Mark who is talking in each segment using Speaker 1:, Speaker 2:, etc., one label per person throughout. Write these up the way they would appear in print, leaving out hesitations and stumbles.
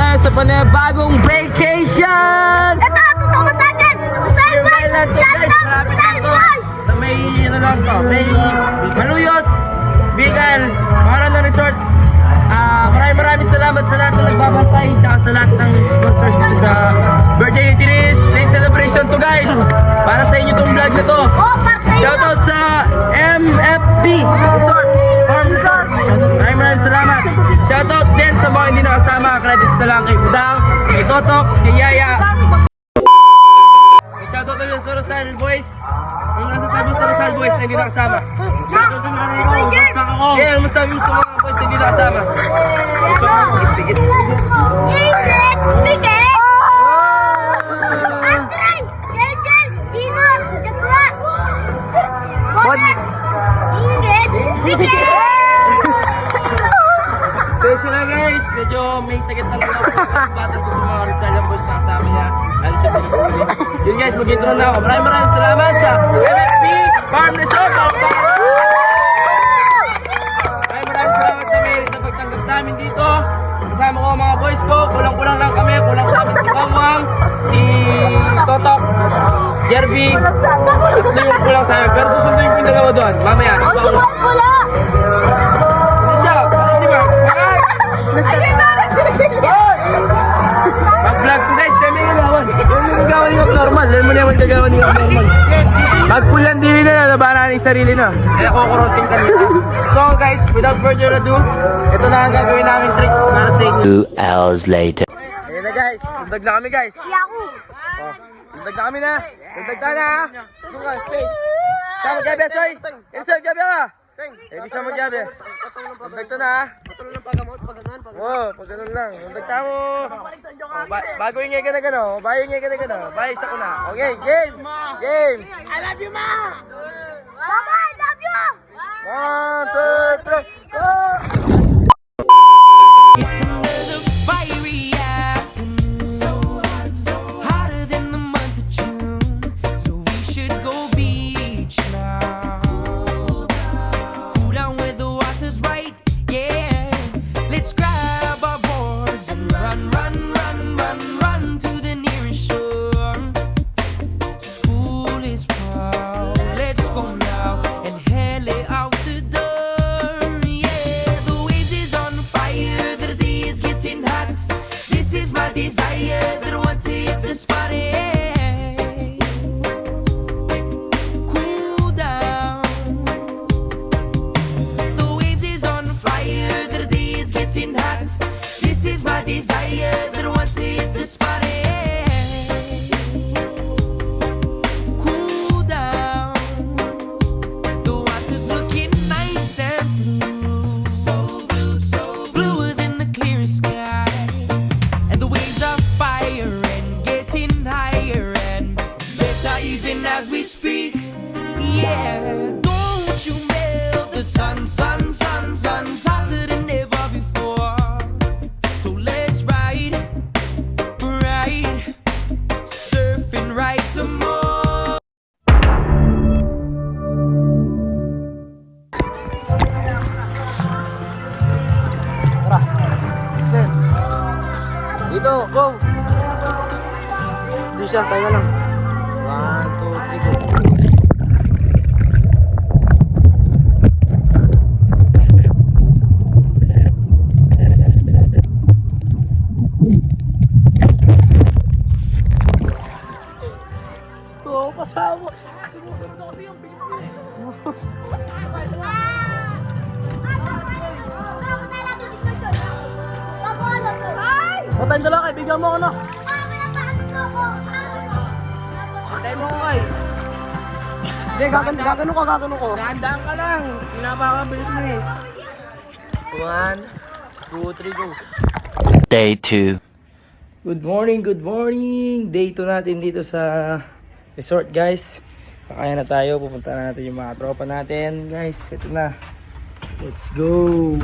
Speaker 1: tayo sa panibagong vacation!
Speaker 2: Ito, totoo ba sa akin? Side boys! Side boys!
Speaker 1: Sa may, ano lang to, may Maluyos, Bicol, Marano Resort. Maraming salamat sa lahat na nagbabantay tsaka sa lahat ng sponsors dito sa birthday ni Tiris. Late celebration to guys! Para sa inyo tong vlog na to.
Speaker 2: Oh, para sa inyo!
Speaker 1: Shoutout sa MFB Resort, Farm Resort. Maraming salamat. Shoutout din sa mga hindi nakasama. Credits na lang kay Budang, kay Totok, kay Yaya. Shoutout ulit sa Rosal Boys. Yung nasasabi sa Rosal Boys na hindi nakasama. Shoutout sa mga yeah, ano masabi mo sa mga boys na hindi nakasama?
Speaker 2: Ingrid! Bigay! Andrei! Jenjen! Dino! Joshua! Bonnet! Ingrid! Bigay!
Speaker 1: So na guys, medyo may sakit na lang ako. Battle ko sa mga Rizalian boys na kasama niya. Lalo siya pinagpuli. Yun guys, mag-intro na ako. Maraming salamat sa MFB Farm Resort. Maraming salamat sa merit na pagtanggap sa amin dito. Kasama ko ang mga boys ko. Kulang-kulang lang kami. Kulang sa amin si Wangwang, si Totok, Jerby. Tatlo yung kulang sa amin. Pero susunduin ko yung dalawa doon. Mamaya.
Speaker 2: Wala!
Speaker 1: Ano siya? Ano si Mark? Mag-vlog ko guys, dami yung gawan. Yung gawan yung abnormal. Alam mo na yung gagawan yung abnormal. Mag-pulan dili na, labanan yung sarili na. Kaya kukuronting kanina. So guys, without further ado, ito na ang gagawin namin tricks para sa inyo.
Speaker 3: 2 hours later.
Speaker 1: Ayan na guys, lundag na kami guys.
Speaker 2: Yaku!
Speaker 1: Oh, lundag na kami na. Lundag na ha. Doon ka, space. Sama gabi, soy. Isang gabi ka. Bisa mo gabi. Lundag to na ha. Oo, pag ganun lang. Lundag ta mo. Bago ingay ka na gano'n. Bago ingay ka na gano'n. Bago isa ko na. Okay, game. Game.
Speaker 2: I love you, Ma! Mama, I love you!
Speaker 1: 1, 2, 3, go!
Speaker 4: It's another fiery afternoon, so hot, so hotter than the month of June. So we should go beach now. Cool down where the water's right, yeah. Let's grab our boards and run, run, run, run, run to the nearest shore. School is proud, let's go now and hell it out the door. Yeah, the waves is on fire, the day is getting hot. This is my desire, that I want to hit the spot. Yeah. Cool down. The waves is on fire, the day is getting hot. This is my desire, that I want to hit the spot. Yeah. Cool down. The water's looking nice and blue, so bluer than the clearest sky. And the waves are fire and getting higher and better even as we speak. Yeah, don't you melt the sun, sun, sun, sun's hotter than ever before. So let's ride, surf and ride some more.
Speaker 1: Dito, go! Di siya, tayo na lang. 1, 2, 3, go. So, kasama. Patayin ka lang, kaibigan mo ako na. Patayin mo ako kay. Hindi, gagano ko. Dahan-dahan ka lang. Pinapakabilis mo eh. 1, 2, 3, go.
Speaker 3: Day 2.
Speaker 1: Good morning. Day 2 natin dito sa resort guys. Kakain na tayo, pupunta na natin yung mga tropa natin. Guys, ito na. Let's go.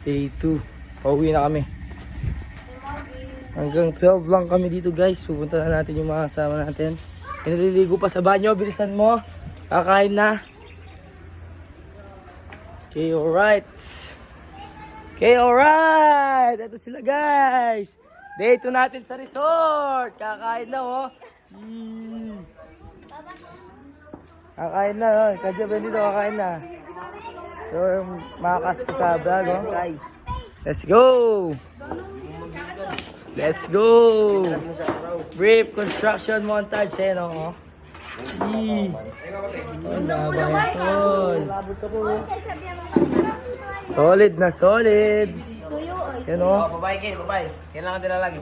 Speaker 1: Day 2. Pauwi na kami. Hanggang 12 lang kami dito guys. Pupunta na natin yung mga kasama natin. Naliligo pa sa banyo. Bilisan mo. Kakain na. Okay, alright. Ito sila guys. Day 2 natin sa resort. Kakain na, oh. Yee. Kakain na, oh. Kadya Benito, kakain na. So, makakas ko sa vlog, oh. Let's go! Let's go! Brief construction montage, eh, no? Yee. Oh, labay, tol. Solid na solid. Yan, oh.
Speaker 5: Babae. Kailangan din lagi.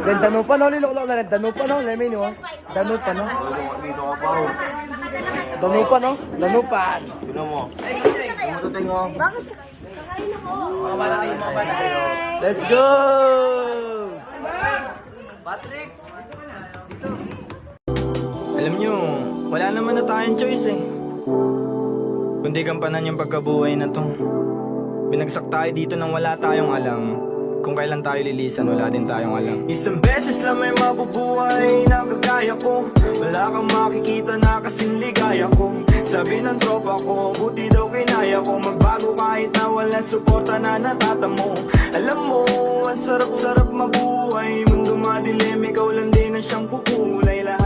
Speaker 1: Ganda no pa, no? Lilok na rin. Dano pa, no? Lemin, oh. Dano pa, no? Dano pa, no? Dano pa.
Speaker 5: Sino mo? Matuting mo.
Speaker 1: Let's go!
Speaker 5: Patrick!
Speaker 6: Alam nyo, wala naman na tayong choice eh. Kundi gampanan yung pagkabuhay na to. Binagsak tayo dito nang wala tayong alam. Kung kailan tayo lilisan, wala din tayong alam. Isang beses lang may mabubuhay na kagaya ko. Wala kang makikita na kasing ligaya ko. Sabi ng tropa ko, buti daw kinaya ko. Magbago kahit na walang suporta na natatamo. Alam mo, ang sarap-sarap mabuhay. Mundo madilim, ikaw lang din ang siyang kukulay. Lahat